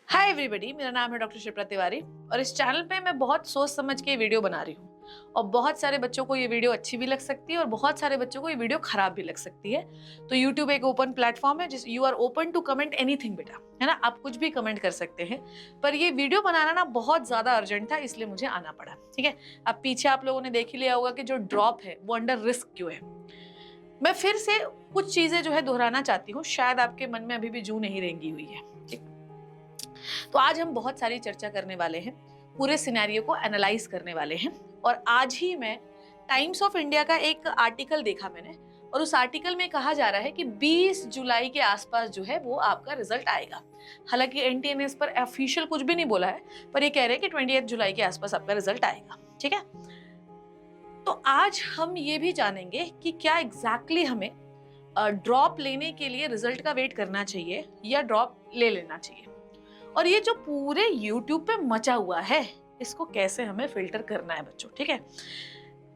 Hi everybody, मेरा नाम है डॉक्टर शिप्रा तिवारी और इस चैनल पे मैं बहुत सोच समझ के वीडियो बना रही हूँ। और बहुत सारे बच्चों को ये वीडियो अच्छी भी लग सकती है और बहुत सारे बच्चों को ये वीडियो खराब भी लग सकती है। तो यूट्यूब एक ओपन प्लेटफॉर्म है जिस you are open to comment anything बेटा, है ना। आप कुछ भी कमेंट कर सकते हैं। पर ये वीडियो बनाना ना बहुत ज्यादा अर्जेंट था, इसलिए मुझे आना पड़ा। ठीक है, अब पीछे आप लोगों ने देख ही लिया होगा कि जो ड्रॉप है वो अंडर रिस्क क्यों है। मैं फिर से कुछ चीजें जो है दोहराना चाहती हूँ, शायद आपके मन में अभी भी जू नहीं रेंगी हुई है। ठीक, तो आज हम बहुत सारी चर्चा करने वाले हैं, पूरे सिनेरियो को एनालाइज करने वाले हैं। और आज ही मैं टाइम्स ऑफ इंडिया का एक आर्टिकल देखा मैंने, और उस आर्टिकल में कहा जा रहा है कि 20 जुलाई के आसपास जो है वो आपका रिजल्ट आएगा। हालांकि एनटीए ने इस पर ऑफिशियल कुछ भी नहीं बोला है, पर ये कह रहे हैं कि 28 जुलाई के आसपास आपका रिजल्ट आएगा। ठीक है, तो आज हम ये भी जानेंगे कि क्या एग्जैक्टली हमें ड्रॉप लेने के लिए रिजल्ट का वेट करना चाहिए या ड्रॉप ले लेना चाहिए, और ये जो पूरे YouTube पे मचा हुआ है इसको कैसे हमें फिल्टर करना है बच्चों। ठीक है,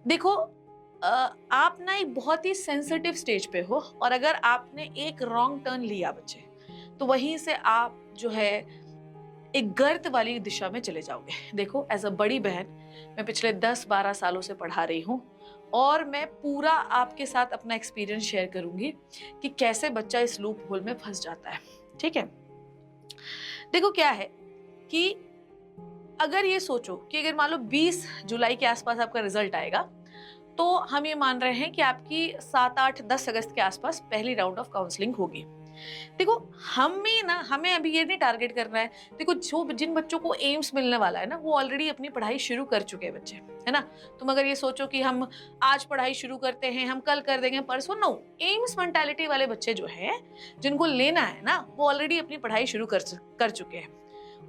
देखो आप ना एक बहुत ही सेंसिटिव स्टेज पे हो, और अगर आपने एक रॉन्ग टर्न लिया बच्चे, तो वहीं से आप जो है एक गर्त वाली दिशा में चले जाओगे। देखो, एज अ बड़ी बहन मैं पिछले 10-12 सालों से पढ़ा रही हूँ, और मैं पूरा आपके साथ अपना एक्सपीरियंस शेयर करूंगी कि कैसे बच्चा इस लूप होल में फंस जाता है। ठीक है, देखो क्या है कि अगर ये सोचो कि अगर मान लो 20 जुलाई के आसपास आपका रिजल्ट आएगा, तो हम ये मान रहे हैं कि आपकी 7, 8, 10 अगस्त के आसपास पहली राउंड ऑफ काउंसलिंग होगी। देखो, हमें अभी ये नहीं टारगेट करना है। देखो, जिन बच्चों को एम्स मिलने वाला है ना, वो ऑलरेडी अपनी पढ़ाई शुरू कर चुके हैं बच्चे, है ना। तुम अगर ये सोचो कि हम आज पढ़ाई शुरू करते हैं, हम कल कर देंगे, परसों, नो। एम्स मेंटालिटी वाले बच्चे जो हैं, जिनको लेना है ना, वो ऑलरेडी अपनी पढ़ाई शुरू कर चुके हैं।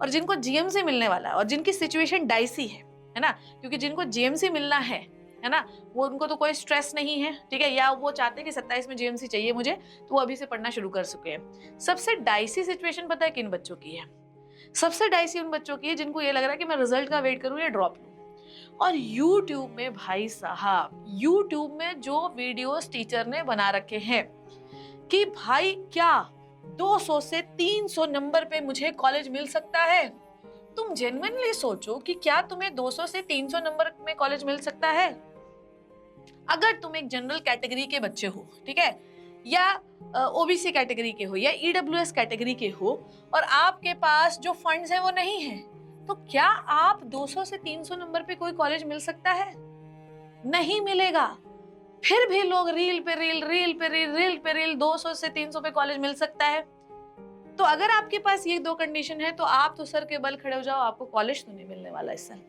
और जिनको जीएमसी मिलने वाला है और जिनकी सिचुएशन डाइसी है ना, क्योंकि जिनको जीएमसी मिलना है ना, वो उनको तो कोई स्ट्रेस नहीं है। ठीक है, या वो चाहते हैं कि 27 में जीएमसी चाहिए मुझे, तो वो अभी से पढ़ना शुरू कर चुके हैं। सबसे डाइसी सिचुएशन पता है किन बच्चों की है? सबसे डाइसी उन बच्चों की है जिनको ये लग रहा है कि मैं रिजल्ट का वेट करूं या ड्रॉप लूं। और यूट्यूब में भाई साहब, यूट्यूब में जो वीडियोस टीचर ने बना रखे हैं कि भाई क्या 200 से 300 नंबर पे मुझे कॉलेज मिल सकता है। तुम जेन्युइनली सोचो कि क्या तुम्हें 200 से 300 नंबर में कॉलेज मिल सकता है? अगर तुम एक जनरल कैटेगरी के बच्चे हो, ठीक है, या ओबीसी कैटेगरी के हो या ईडब्ल्यूएस कैटेगरी के हो, और आपके पास जो फंड्स हैं वो नहीं है, तो क्या आप 200 से 300 नंबर पे कोई कॉलेज मिल सकता है? नहीं मिलेगा। फिर भी लोग रील पे रील, रील पे रील, रील पे रील, 200 से 300 पे कॉलेज मिल सकता है। तो अगर आपके पास ये दो कंडीशन है, तो आप तो सर के बल खड़े हो जाओ, आपको कॉलेज तो नहीं मिलने वाला इस साल।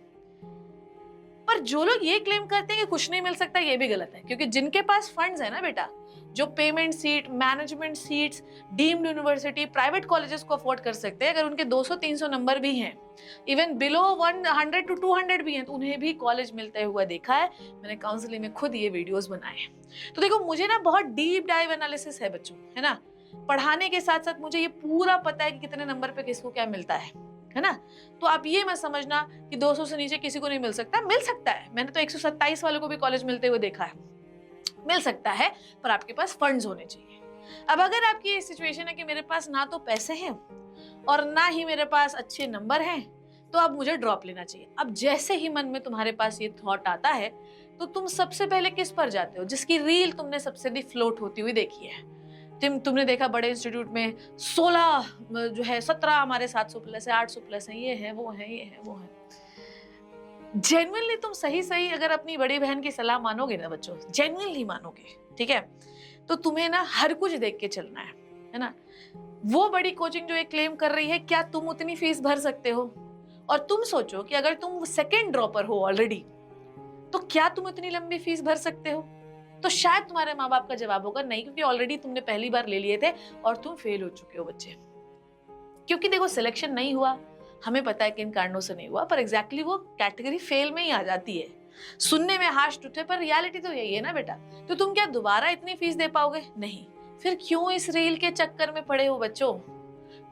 पर जो लोग ये क्लेम करते हैं कि कुछ नहीं मिल सकता, ये भी गलत है, क्योंकि जिनके पास फंड्स है ना बेटा, जो payment seat, management seats, deemed university, private colleges को अफोर्ड कर सकते हैं, अगर उनके 200-300 नंबर भी हैं, इवन बिलो 100 to 200 भी हैं, तो उन्हें भी कॉलेज मिलते हुआ देखा है। मैंने काउंसलिंग में खुद ये वीडियोस बनाए हैं। तो देखो, मुझे ना बहुत डीप डाइव एनालिसिस है बच्चों, है ना। पढ़ाने के साथ साथ मुझे ये पूरा पता है कि कितने नंबर पे किसको क्या मिलता है ना। तो आप ये मत समझना कि 200 से नीचे किसी को नहीं मिल सकता। मिल सकता है, मैंने तो 127 वालों को भी कॉलेज मिलते हुए देखा है। मिल सकता है, पर आपके पास फंड्स होने चाहिए। अब अगर आपकी ये सिचुएशन है कि मेरे पास ना तो पैसे हैं और ना ही मेरे पास अच्छे नंबर हैं, तो अब मुझे ड्रॉप लेना चाहिए। अब जैसे ही मन में तुम्हारे पास ये थॉट आता है, तो तुम सबसे पहले किस पर जाते हो? जिसकी रील तुमने सबसे अधिक फ्लोट होती हुई देखी है। तुमने देखा बड़े इंस्टीट्यूट में 16 जो है 17 हमारे 700 प्लस है, 800 प्लस है, ये है वो है, ये है वो है। जेन्युइनली तुम सही सही अगर अपनी बड़ी बहन की सलाह मानोगे ना बच्चों, जेन्युइनली मानोगे, ठीक है, तो तुम्हें ना हर कुछ देख के चलना है ना। वो बड़ी कोचिंग जो ये क्लेम कर रही है, क्या तुम उतनी फीस भर सकते हो? और तुम सोचो कि अगर तुम सेकंड ड्रॉपर हो ऑलरेडी, तो क्या तुम इतनी लंबी फीस भर सकते हो? तो शायद तुम्हारे माँ बाप का जवाब होगा नहीं, क्योंकि ऑलरेडी तुमने पहली बार ले लिए थे और तुम फेल हो चुके हो बच्चे। क्योंकि देखो, सिलेक्शन नहीं हुआ, हमें पता है किन कारणों से नहीं हुआ, पर एग्जैक्टली वो कैटेगरी फेल में ही आ जाती है। सुनने में हाश टूटे, पर रियलिटी तो यही है ना बेटा। तो तुम क्या दोबारा इतनी फीस दे पाओगे? नहीं। फिर क्यों इस रील के चक्कर में पड़े हो बच्चों?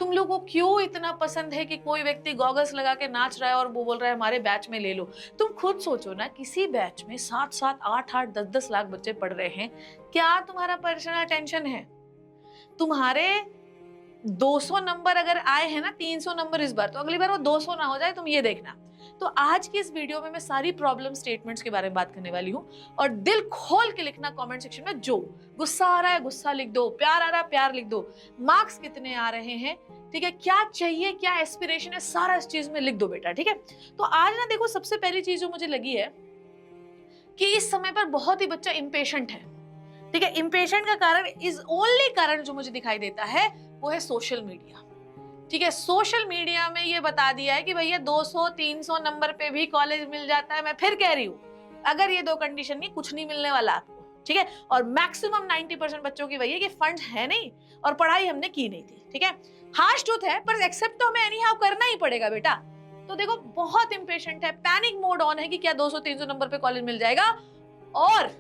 तुम लोगों को क्यों इतना पसंद है कि कोई व्यक्ति गॉगल्स लगा के नाच रहा है और वो बोल रहा है हमारे बैच में ले लो? तुम खुद सोचो ना, किसी बैच में 7-7, 8-8, 10-10 लाख बच्चे पढ़ रहे हैं, क्या तुम्हारा पर्सनल टेंशन है? तुम्हारे 200 नंबर अगर आए हैं ना, 300 नंबर इस बार, तो अगली बार वो 200 ना हो जाए, तुम ये देखना। तो आज की इस वीडियो में मैं सारी प्रॉब्लम स्टेटमेंट्स के बारे में बात करने वाली हूँ, और दिल खोल के लिखना कमेंट सेक्शन में। जो गुस्सा आ रहा है गुस्सा लिख दो, प्यार आ रहा है प्यार लिख दो, मार्क्स कितने आ रहे हैं, ठीक है, क्या चाहिए, क्या एस्पिरेशन है, सारा इस चीज में लिख दो बेटा, ठीक है। तो आज ना देखो, सबसे पहली चीज जो मुझे लगी है कि इस समय पर बहुत ही बच्चा इम्पेशेंट है, ठीक है। इम्पेशेंट का कारण, इज ओनली कारण जो मुझे दिखाई देता है, वो है सोशल मीडिया, ठीक है। सोशल मीडिया में ये बता दिया है कि भैया 200-300 नंबर पे भी कॉलेज मिल जाता है। मैं फिर कह रही हूँ, अगर ये दो कंडीशन नहीं, कुछ नहीं मिलने वाला आपको, ठीक है। और मैक्सिमम 90% बच्चों की वही है कि फंड है नहीं और पढ़ाई हमने की नहीं थी, ठीक है। हार्श ट्रूथ है, पर एक्सेप्ट तो हमें एनी हाउ करना ही पड़ेगा बेटा। तो देखो, बहुत इंपेशेंट है, पैनिक मोड ऑन है कि क्या 200-300 नंबर पे कॉलेज मिल जाएगा। और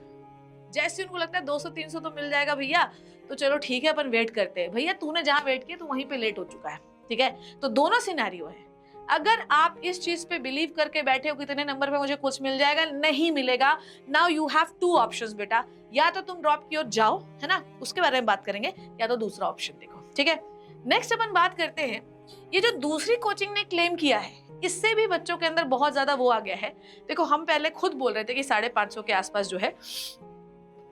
जैसे उनको लगता है 200-300 तो मिल जाएगा भैया, तो चलो ठीक है, अपन वेट करते हैं। भैया तूने जहां वेट किया, तू वहीं पे लेट हो चुका है, ठीक है। तो दोनों सिनेरियो है। अगर आप इस चीज पे बिलीव करके बैठे हो कि इतने नंबर पे मुझे कुछ मिल जाएगा, नहीं मिलेगा। Now you have two options बेटा, या तो तुम ड्रॉप की ओर जाओ, है ना, उसके बारे में बात करेंगे, या तो दूसरा ऑप्शन देखो, ठीक है। नेक्स्ट अपन बात करते हैं, ये जो दूसरी कोचिंग ने क्लेम किया है, इससे भी बच्चों के अंदर बहुत ज्यादा वो आ गया है। देखो, हम पहले खुद बोल रहे थे कि 550 के आसपास जो है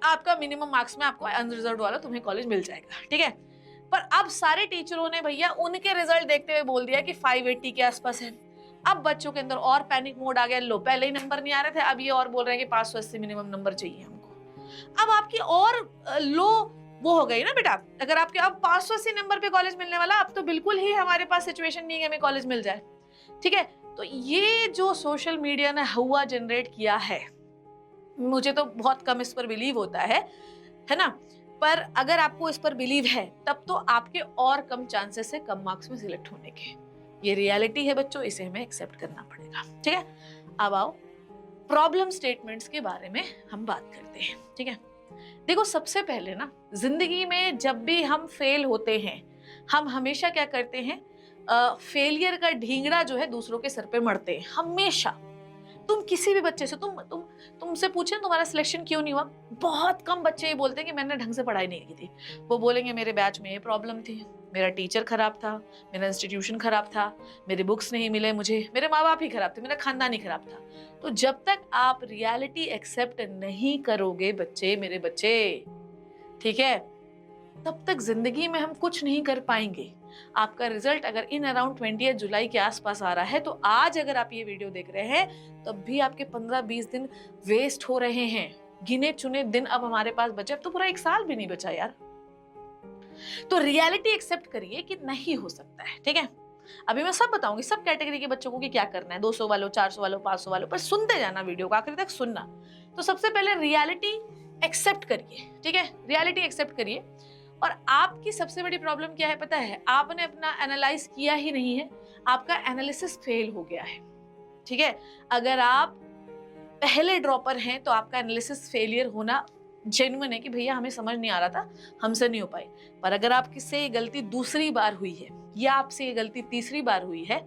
आपका मिनिमम मार्क्स में आपको अनरिजर्व्ड वाला तुम्हें कॉलेज मिल जाएगा, ठीक है। पर अब सारे टीचरों ने भैया उनके रिजल्ट देखते हुए बोल दिया कि 580 के आसपास है। अब बच्चों के अंदर और पैनिक मोड आ गया। लो, पहले ही नंबर नहीं आ रहे थे, अब ये और बोल रहे हैं कि 580 मिनिमम नंबर चाहिए हमको। अब आपकी और लो वो हो गई ना बेटा। अगर आपके अब 580 नंबर पे कॉलेज मिलने वाला, अब तो बिल्कुल ही हमारे पास सिचुएशन नहीं है कि हमें कॉलेज मिल जाए, ठीक है। तो ये जो सोशल मीडिया ने हुआ जनरेट किया है, मुझे तो बहुत कम इस पर बिलीव होता है ना। पर अगर आपको इस पर बिलीव है, तब तो आपके और कम चांसेस है कम मार्क्स में सिलेक्ट होने के। ये रियलिटी है बच्चों, इसे हमें एक्सेप्ट करना पड़ेगा, ठीक है। अब आओ प्रॉब्लम स्टेटमेंट्स के बारे में हम बात करते हैं, ठीक है। देखो, सबसे पहले ना, जिंदगी में जब भी हम फेल होते हैं, हम हमेशा क्या करते हैं, फेलियर का ढींगड़ा जो है दूसरों के सर पे मढ़ते हैं, हमेशा। तुम किसी भी बच्चे से तुमसे पूछे तुम्हारा सिलेक्शन क्यों नहीं हुआ, बहुत कम बच्चे ये बोलते हैं कि मैंने ढंग से पढ़ाई नहीं की थी। वो बोलेंगे मेरे बैच में ये प्रॉब्लम थी, मेरा टीचर खराब था, मेरा इंस्टीट्यूशन खराब था, मेरे बुक्स नहीं मिले मुझे, मेरे माँ बाप ही खराब थे, मेरा खानदान ही खराब था। तो जब तक आप रियलिटी एक्सेप्ट नहीं करोगे बच्चे, मेरे बच्चे, ठीक है, तब तक जिंदगी में हम कुछ नहीं कर पाएंगे। आपका रिजल्ट अगर इन अराउंड 20 जुलाई के आसपास आ रहा है, तो आज अगर आप ये वीडियो देख रहे हैं, तब भी आपके 15-20 दिन वेस्ट हो रहे हैं। गिने चुने दिन अब हमारे पास बचे, अब तो पूरा 1 साल भी नहीं बचा यार। तो रियलिटी एक्सेप्ट करिए कि नहीं हो सकता है, ठीक है। अभी मैं सब बताऊंगी, सब कैटेगरी के बच्चों को कि क्या करना है, 200 वालों, 400 वालों, 500 वालों, पर सुनते जाना, वीडियो को आखिर तक सुनना। तो सबसे पहले रियलिटी एक्सेप्ट करिए, ठीक है, रियलिटी एक्सेप्ट करिए। और आपकी सबसे बड़ी प्रॉब्लम क्या है पता है, आपने अपना एनालाइज किया ही नहीं है, आपका एनालिसिस फेल हो गया है, ठीक है। अगर आप पहले ड्रॉपर हैं, तो आपका एनालिसिस फेलियर होना जेन्युइन है कि भैया हमें समझ नहीं आ रहा था, हमसे नहीं हो पाई। पर अगर आपकी से ये गलती दूसरी बार हुई है, या आपसे ये गलती तीसरी बार हुई है,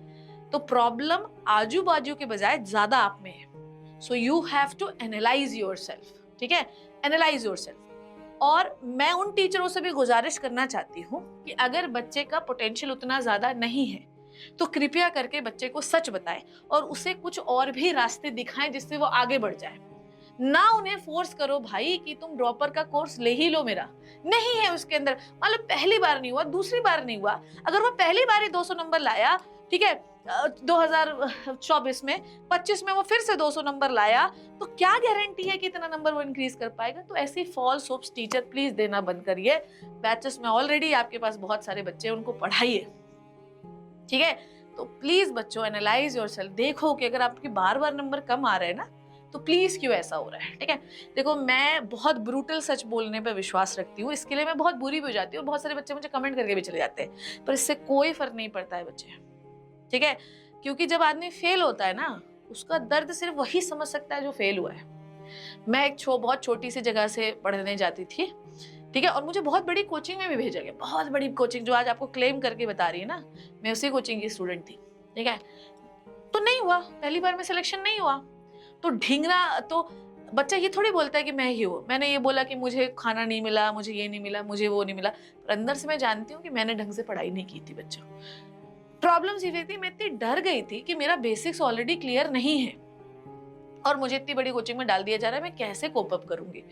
तो प्रॉब्लम आजू बाजू के बजाय ज्यादा आप में है। So you have to analyse yourself, ठीक है, एनालाइज योरसेल्फ। और मैं उन टीचरों से भी गुजारिश करना चाहती हूँ कि अगर बच्चे का पोटेंशियल उतना ज्यादा नहीं है, तो कृपया करके बच्चे को सच बताएं और उसे कुछ और भी रास्ते दिखाएं जिससे वो आगे बढ़ जाए। ना उन्हें फोर्स करो भाई कि तुम ड्रॉपर का कोर्स ले ही लो, मेरा नहीं है उसके अंदर। मतलब पहली बार नहीं हुआ, दूसरी बार नहीं हुआ, अगर वो पहली बार ही 200 नंबर लाया, ठीक है, 2024 में 25 में वो फिर से 200 नंबर लाया, तो क्या गारंटी है कि इतना नंबर वो इंक्रीज कर पाएगा। तो ऐसी फॉल्स होप्स टीचर प्लीज देना बंद करिए। बैचेस में ऑलरेडी आपके पास बहुत सारे बच्चे, उनको पढ़ाइए, ठीक है। तो प्लीज बच्चों, एनालाइज योरसेल्फ, देखो कि अगर आपके बार बार नंबर कम आ रहे हैं ना, तो प्लीज क्यों ऐसा हो रहा है, ठीक है। देखो, मैं बहुत ब्रूटल सच बोलने पर विश्वास रखती हूँ, इसके लिए मैं बहुत बुरी भी हो जाती हूँ, और बहुत सारे बच्चे मुझे कमेंट करके भी चले जाते हैं, पर इससे कोई फर्क नहीं पड़ता है बच्चे, ठीक है। क्योंकि जब आदमी फेल होता है ना, उसका दर्द सिर्फ वही समझ सकता है जो फेल हुआ है। मैं एक बहुत छोटी सी जगह से पढ़ने जाती थी, ठीक है, और मुझे बहुत बड़ी कोचिंग में भी भेजा गया, बहुत बड़ी कोचिंग जो आज आपको क्लेम करके बता रही है ना, मैं उसी कोचिंग की स्टूडेंट थी, ठीक है। तो नहीं हुआ, पहली बार में सिलेक्शन नहीं हुआ, तो ढींगरा, तो बच्चा ये थोड़ी बोलता है कि मैं ही हूँ, मैंने ये बोला कि मुझे खाना नहीं मिला, मुझे ये नहीं मिला, मुझे वो नहीं मिला, पर अंदर से मैं जानती हूँ कि मैंने ढंग से पढ़ाई नहीं की थी बच्चों। प्रॉब्लम ये थी, मैं इतनी डर गई थी कि मेरा बेसिक्स ऑलरेडी क्लियर नहीं है और मुझे इतनी बड़ी कोचिंग में डाल दिया जा रहा है, मैं कैसे कोप अप करूंगी।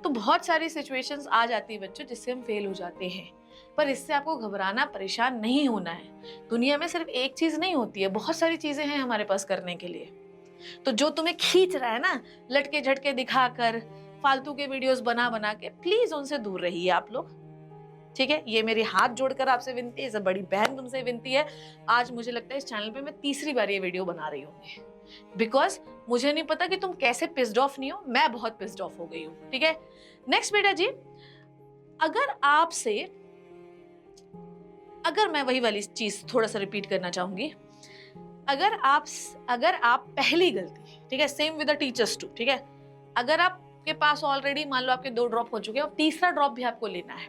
तो बहुत सारी सिचुएशंस आ जाती है बच्चों जिससे हम फेल हो जाते हैं, पर इससे आपको घबराना, परेशान नहीं होना है। दुनिया में सिर्फ एक चीज नहीं होती है, बहुत सारी चीजें हैं हमारे पास करने के लिए। तो जो तुम्हें खींच रहा है ना, लटके झटके दिखाकर, फालतू के वीडियोस बना बना के, प्लीज उनसे दूर रहिए आप लोग, ठीक है। ये मेरी हाथ जोड़कर आपसे विनती है, बड़ी बहन तुमसे विनती है। आज मुझे लगता है इस चैनल पे मैं तीसरी बार ये वीडियो बना रही हूँ, बिकॉज मुझे नहीं पता कि तुम कैसे पिस्ड ऑफ नहीं हो, मैं बहुत पिस्ड ऑफ हो गई हूँ, ठीक है। नेक्स्ट बेटा जी, अगर मैं वही वाली चीज थोड़ा सा रिपीट करना चाहूंगी, अगर आप पहली गलती, ठीक है, same with the teachers too, ठीक है, अगर आपके पास ऑलरेडी मान लो आपके 2 ड्रॉप हो चुके हैं और तीसरा ड्रॉप भी आपको लेना है,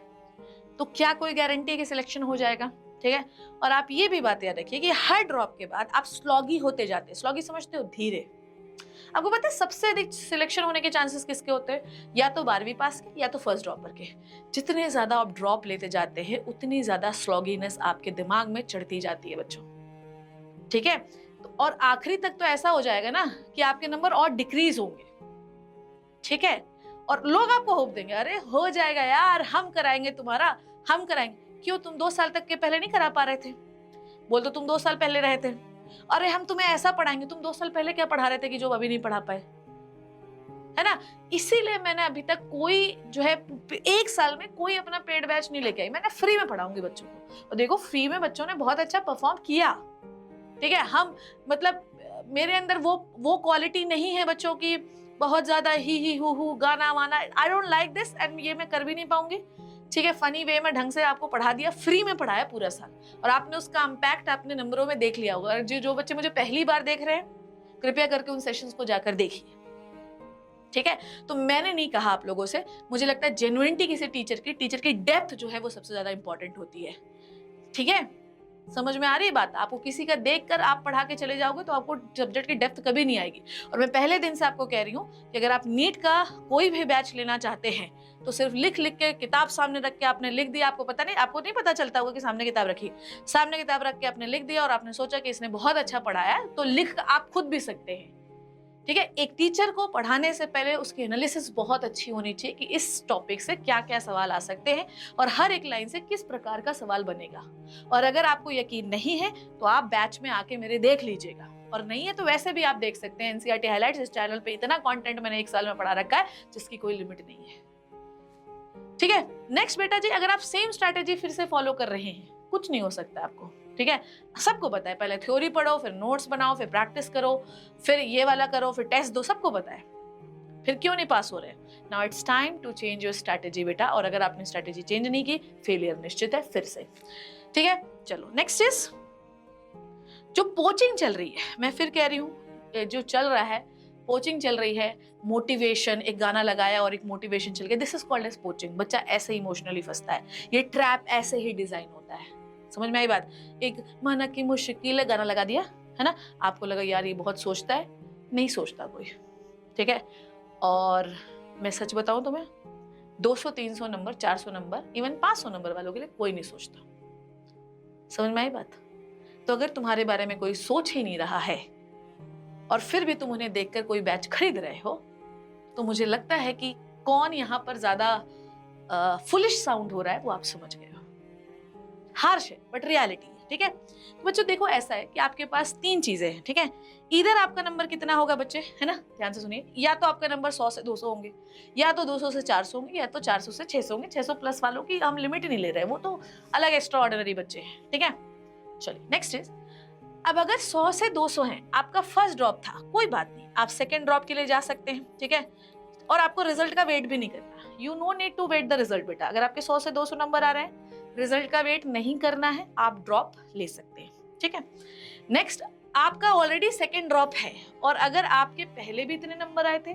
तो क्या कोई गारंटी है कि सिलेक्शन हो जाएगा, ठीक है। और आप ये भी बात याद रखिए कि हर ड्रॉप के बाद आप स्लॉगी होते जाते हैं। स्लॉगी समझते हो? धीरे। आपको पता है सबसे अधिक सिलेक्शन होने के चांसेस किसके होते हैं? या तो 12वीं पास के या तो फर्स्ट ड्रॉपर के। जितने ज्यादा आप ड्रॉप लेते जाते हैं उतनी ज्यादा स्लॉगीनेस आपके दिमाग में चढ़ती जाती है बच्चों, ठीक है। तो और आखिरी तक तो ऐसा हो जाएगा ना कि आपके नंबर और डिक्रीज होंगे, ठीक है। और लोग आपको होप देंगे, अरे हो जाएगा यार, हम कराएंगे तुम्हारा, हम कराएंगे। क्यों? तुम 2 साल तक के पहले नहीं करा पा रहे थे? बोल तो तुम 2 साल पहले रहे थे। अरे हम तुम्हें ऐसा पढ़ाएंगे, तुम 2 साल पहले क्या पढ़ा रहे थे कि जो अभी नहीं पढ़ा पाए, है ना। इसीलिए मैंने अभी तक कोई जो है 1 साल में कोई अपना पेड बैच नहीं लेके आई, मैंने फ्री में पढ़ाऊंगी बच्चों को। और देखो फ्री में बच्चों ने बहुत अच्छा परफॉर्म किया, ठीक है। हम मतलब मेरे अंदर वो क्वालिटी नहीं है बच्चों की, बहुत ज्यादा ही हु गाना वाना, I don't like this, and ये मैं कर भी नहीं पाऊंगी, ठीक है। फनी वे में ढंग से आपको पढ़ा दिया, फ्री में पढ़ाया पूरा साल, और आपने उसका इम्पैक्ट अपने नंबरों में देख लिया होगा। जो बच्चे मुझे पहली बार देख रहे हैं, कृपया करके उन सेशंस को जाकर देखिए, ठीक है। तो मैंने नहीं कहा आप लोगों से, मुझे लगता है जेन्युइनिटी किसी टीचर की डेप्थ जो है वो सबसे ज्यादा इंपॉर्टेंट होती है, ठीक है। समझ में आ रही है बात? आपको किसी का देखकर आप पढ़ा के चले जाओगे तो आपको सब्जेक्ट की डेप्थ कभी नहीं आएगी। और मैं पहले दिन से आपको कह रही हूँ कि अगर आप नीट का कोई भी बैच लेना चाहते हैं तो सिर्फ लिख के किताब सामने रख के आपने लिख दिया, आपको नहीं पता चलता होगा कि सामने किताब रखी, सामने किताब रख के आपने लिख दिया और आपने सोचा कि इसने बहुत अच्छा पढ़ाया है, तो लिख आप खुद भी सकते हैं, ठीक है। एक टीचर को पढ़ाने से पहले उसकी एनालिसिस बहुत अच्छी होनी चाहिए कि इस टॉपिक से क्या क्या सवाल आ सकते हैं और हर एक लाइन से किस प्रकार का सवाल बनेगा। और अगर आपको यकीन नहीं है तो आप बैच में आके मेरे देख लीजिएगा, और नहीं है तो वैसे भी आप देख सकते हैं। एनसीईआरटी हाइलाइट्स इस चैनल पे इतना कंटेंट मैंने 1 साल में पढ़ा रखा है जिसकी कोई लिमिट नहीं है, ठीक है। नेक्स्ट बेटा जी, अगर आप सेम स्ट्रैटेजी फिर से फॉलो कर रहे हैं, कुछ नहीं हो सकता आपको, ठीक है। सबको पता है, पहले थ्योरी पढ़ो, फिर नोट्स बनाओ, फिर प्रैक्टिस करो, फिर ये वाला करो, फिर टेस्ट दो, सबको पता है, फिर क्यों नहीं पास हो रहे? Now it's time to change your strategy बेटा। और अगर आपने स्ट्रैटेजी चेंज नहीं की, फेलियर निश्चित है फिर से, ठीक है। चलो नेक्स्ट इज जो कोचिंग चल रही है, मैं फिर कह रही हूँ जो चल रहा है, कोचिंग चल रही है, मोटिवेशन, एक गाना लगाया और एक मोटिवेशन चल गया, this is called age coaching. बच्चा ऐसे इमोशनली फंसता है, ये ट्रैप ऐसे ही डिजाइन होता है। समझ में आई बात? एक माना की मुश्किल गाना लगा दिया, है ना, आपको लगा यार ये बहुत सोचता है, नहीं सोचता कोई, ठीक है। और मैं सच बताऊं तुम्हें, 200 300 नंबर, 400 नंबर, इवन 500 नंबर वालों के लिए कोई नहीं सोचता। समझ में आई बात? तो अगर तुम्हारे बारे में कोई सोच ही नहीं रहा है और फिर भी तुम उन्हें देखकर कोई बैच खरीद रहे हो, तो मुझे लगता है कि कौन यहाँ पर ज्यादा फुलिश साउंड हो रहा है वो आप समझ गए हो। हार्श है बट रियलिटी है, ठीक है। तो बच्चों देखो, ऐसा है कि आपके पास 3 चीजें हैं, ठीक है। इधर आपका नंबर कितना होगा बच्चे, है ना, ध्यान से सुनिए, या तो आपका नंबर 100 से 200 होंगे, या तो 200 से 400 होंगे, या तो 400 से 600 होंगे। 600 प्लस वालों की हम लिमिट नहीं ले रहे, वो तो अलग एक्स्ट्रा ऑर्डिनरी बच्चे हैं, ठीक है। चलिए नेक्स्ट इज, अब अगर 100 से 200 है, आपका फर्स्ट ड्रॉप था, कोई बात नहीं, आप सेकेंड ड्रॉप के लिए जा सकते हैं, ठीक है। और आपको रिजल्ट का वेट भी नहीं करना, you no need to wait the result बेटा। अगर आपके 100 से 200 नंबर आ रहे हैं, रिजल्ट का वेट नहीं करना है, आप ड्रॉप ले सकते हैं, ठीक है। नेक्स्ट, आपका ऑलरेडी सेकेंड ड्रॉप है और अगर आपके पहले भी इतने नंबर आए थे,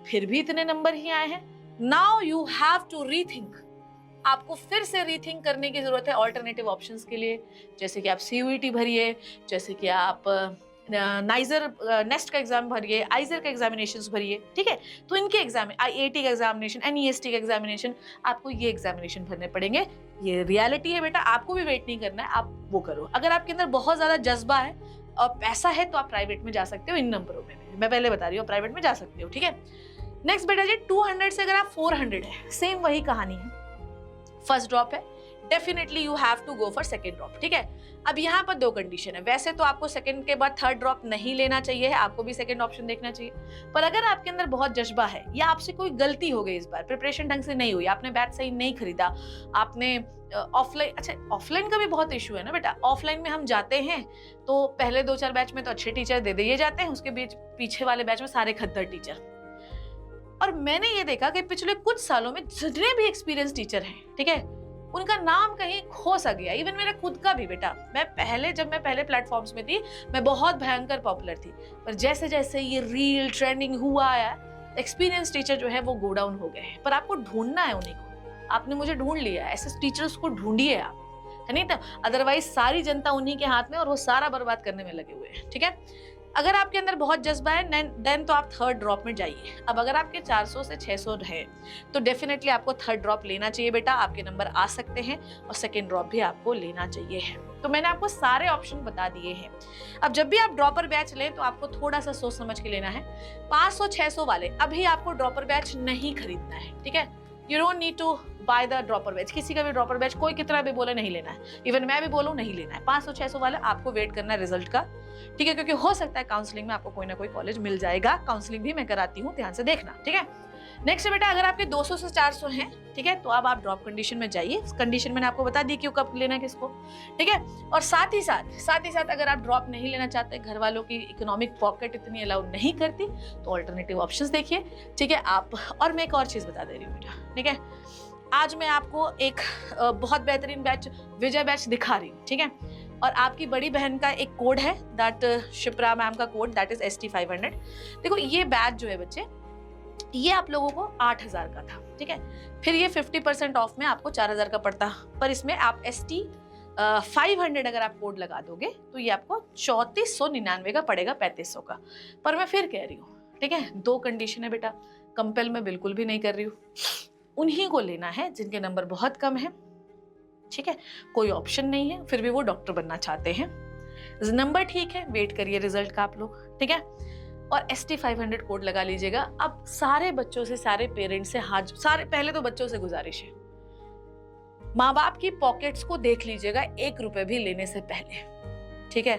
फिर भी इतने नंबर ही आए हैं, now you have to rethink. आपको फिर से रीथिंक करने की जरूरत है ऑल्टरनेटिव ऑप्शंस के लिए, जैसे कि आप सीयूईटी भरिए, जैसे कि आप नाइजर नेस्ट का एग्जाम भरिए, आइजर का एग्जामिनेशन भरिए, ठीक है। तो इनके एग्जाम, IAT का एग्जामिनेशन, NEST का एग्जामिनेशन, आपको ये एग्जामिनेशन भरने पड़ेंगे। ये रियलिटी है बेटा, आपको भी वेट नहीं करना है, आप वो करो। अगर आपके अंदर बहुत ज्यादा जज्बा है और पैसा है तो आप प्राइवेट में जा सकते हो, इन नंबरों में मैं पहले बता रही हूँ, प्राइवेट में जा सकते हो, ठीक है। नेक्स्ट बेटा जी, 200 से अगर आप 400 है, सेम वही कहानी है, फर्स्ट ड्रॉप है, definitely you have to go for second drop, ठीक है। अब यहाँ पर 2 कंडीशन है, वैसे तो आपको सेकेंड के बाद थर्ड ड्रॉप नहीं लेना चाहिए है, आपको भी सेकेंड ऑप्शन देखना चाहिए, पर अगर आपके अंदर बहुत जज्बा है या आपसे कोई गलती हो गई, इस बार प्रिपरेशन ढंग से नहीं हुई, आपने बैच सही नहीं खरीदा, आपने ऑफलाइन, अच्छा ऑफलाइन का भी बहुत इशू है ना बेटा। ऑफलाइन में हम जाते हैं तो पहले 2-4 बैच में तो अच्छे टीचर दे दिए जाते हैं, उसके बीच पीछे वाले बैच में सारे खद्दर टीचर। और मैंने ये देखा कि पिछले कुछ सालों में जितने भी एक्सपीरियंस टीचर हैं, ठीक है, उनका नाम कहीं खो सा गया। इवन मेरा खुद का भी बेटा, जब मैं पहले प्लेटफॉर्म्स में थी, मैं बहुत भयंकर पॉपुलर थी, पर जैसे जैसे ये रील ट्रेंडिंग हुआ है, एक्सपीरियंस टीचर जो है वो गो डाउन हो गए हैं। पर आपको ढूंढना है उन्हीं को, आपने मुझे ढूंढ लिया, ऐसे टीचर्स को ढूंढिए आप, है नहीं तो अदरवाइज सारी जनता उन्हीं के हाथ में और वो सारा बर्बाद करने में लगे हुए हैं, ठीक है। अगर आपके अंदर बहुत जज्बा है देन तो आप थर्ड ड्रॉप में जाइए। अब अगर आपके 400 से 600 है तो डेफिनेटली आपको थर्ड ड्रॉप लेना चाहिए बेटा, आपके नंबर आ सकते हैं, और सेकेंड ड्रॉप भी आपको लेना चाहिए है। तो मैंने आपको सारे ऑप्शन बता दिए हैं। अब जब भी आप ड्रॉपर बैच लें तो आपको थोड़ा सा सोच समझ के लेना है। 500-600 वाले अभी आपको ड्रॉपर बैच नहीं खरीदना है, ठीक है। You don't need to buy the dropper batch, किसी का भी ड्रॉपर बैच कोई कितना भी बोले नहीं लेना है, इवन मैं भी बोलूं नहीं लेना है। 500-600 वाले आपको वेट करना है रिजल्ट का, ठीक है, क्योंकि हो सकता है काउंसलिंग में आपको कोई ना कोई कॉलेज मिल जाएगा। काउंसलिंग भी मैं कराती हूँ, ध्यान से देखना, ठीक है। नेक्स्ट बेटा, अगर आपके 200 से 400 हैं, ठीक है, तो अब आप ड्रॉप कंडीशन में जाइए। कंडीशन मैंने आपको बता दी क्यों, कब लेना है किसको, ठीक है। और साथ ही साथ अगर आप ड्रॉप नहीं लेना चाहते, घर वालों की इकोनॉमिक पॉकेट इतनी अलाउ नहीं करती, तो ऑल्टरनेटिव ऑप्शंस देखिए, ठीक है आप। और मैं एक और चीज बता दे रही हूँ बेटा, ठीक है, आज मैं आपको एक बहुत बेहतरीन बैच, विजय बैच दिखा रही हूँ, ठीक है। और आपकी बड़ी बहन का एक कोड है, दैट शिप्रा मैम का कोड, दैट इज ST500। देखो ये बैच जो है बच्चे, ये आप लोगों को 8000 का था, ठीक है, फिर ये 50% ऑफ में आपको 4000 का पड़ता, पर इसमें आप ST500 अगर आप कोड लगा दोगे तो ये आपको 3499 का पड़ेगा, 3500 का। पर मैं फिर कह रही हूँ, ठीक है, 2 कंडीशन है बेटा, कंपेल मैं बिल्कुल भी नहीं कर रही हूँ, उन्हीं को लेना है जिनके नंबर बहुत कम है, ठीक है, कोई ऑप्शन नहीं है, फिर भी वो डॉक्टर बनना चाहते हैं, नंबर ठीक है, वेट करिए रिजल्ट का आप लोग, ठीक है, और ST500 कोड लगा लीजिएगा। अब सारे बच्चों से, सारे पेरेंट्स से पहले तो बच्चों से गुजारिश है, माँ बाप की पॉकेट्स को देख लीजिएगा 1 रुपए भी लेने से पहले, ठीक है।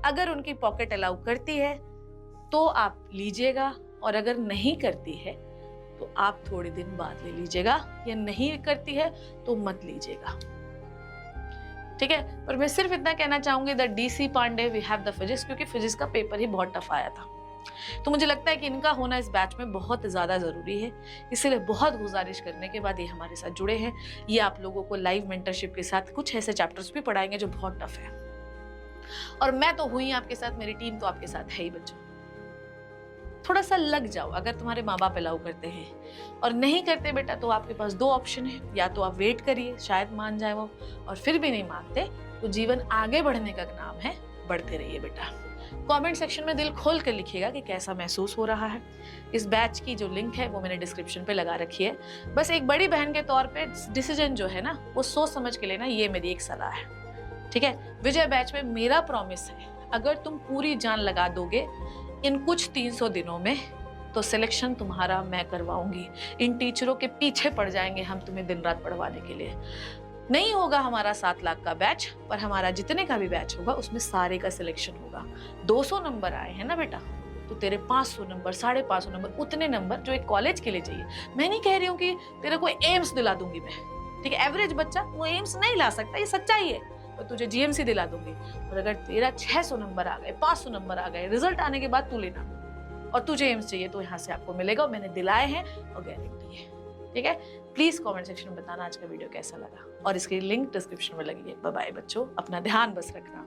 अगर उनकी पॉकेट अलाउ करती है तो आप लीजिएगा, और अगर नहीं करती है तो आप थोड़े दिन बाद ले लीजिएगा, या नहीं करती है तो मत लीजिएगा, ठीक है। पर मैं सिर्फ इतना कहना चाहूंगी, the DC Pandey we have the physics, क्योंकि फिजिक्स का पेपर ही बहुत टफ आया था, तो मुझे लगता है कि इनका होना इस बैच में बहुत ज्यादा जरूरी है। इसीलिए बहुत गुजारिश करने के बाद ये हमारे साथ जुड़े हैं। ये आप लोगों को लाइव मेंटरशिप के साथ कुछ ऐसे चैप्टर्स भी पढ़ाएंगे जो बहुत टफ है, और मैं तो हुई आपके साथ, मेरी टीम तो आपके साथ है ही बच्चों। थोड़ा सा लग जाओ, अगर तुम्हारे माँ बाप अलाउ करते हैं, और नहीं करते बेटा तो आपके पास 2 ऑप्शन है, या तो आप वेट करिए, शायद मान जाए वो, और फिर भी नहीं मानते तो जीवन आगे बढ़ने का नाम है, बढ़ते रहिए बेटा। कमेंट सेक्शन में दिल खोल कर लिखिएगा कि कैसा महसूस हो रहा है। इस बैच की जो लिंक है वो मैंने डिस्क्रिप्शन पे लगा रखी है। बस एक बड़ी बहन के तौर पे डिसीजन जो है ना, वो सोच समझ के लेना, ये मेरी एक सलाह है, ठीक है। विजय बैच में मेरा प्रॉमिस है, अगर तुम पूरी जान लगा दोगे इन कुछ 300 दिनों में, तो सिलेक्शन तुम्हारा मैं करवाऊंगी। इन टीचरों के पीछे पड़ जाएंगे हम तुम्हें दिन रात पढ़वाने के लिए। नहीं होगा हमारा 7 लाख का बैच, पर हमारा जितने का भी बैच होगा उसमें सारे का सिलेक्शन होगा। 200 नंबर आए हैं ना बेटा, तो तेरे 500 नंबर, 550 नंबर, उतने नंबर जो एक कॉलेज के लिए चाहिए। मैं नहीं कह रही हूँ कि तेरे को एम्स दिला दूंगी मैं, ठीक है, एवरेज बच्चा वो एम्स नहीं ला सकता, ये सच्चाई है, तो तुझे GMC दिला दूंगी। और अगर तेरा 600 नंबर आ गए, 500 नंबर आ गए, रिजल्ट आने के बाद तू लेना, और तुझे एम्स चाहिए तो यहाँ से आपको मिलेगा, और मैंने दिलाए हैं और गारंटी है, ठीक है। प्लीज कमेंट सेक्शन में बताना आज का वीडियो कैसा लगा, और इसकी लिंक डिस्क्रिप्शन में लगी है। बाय बाय बच्चों, अपना ध्यान बस रखना।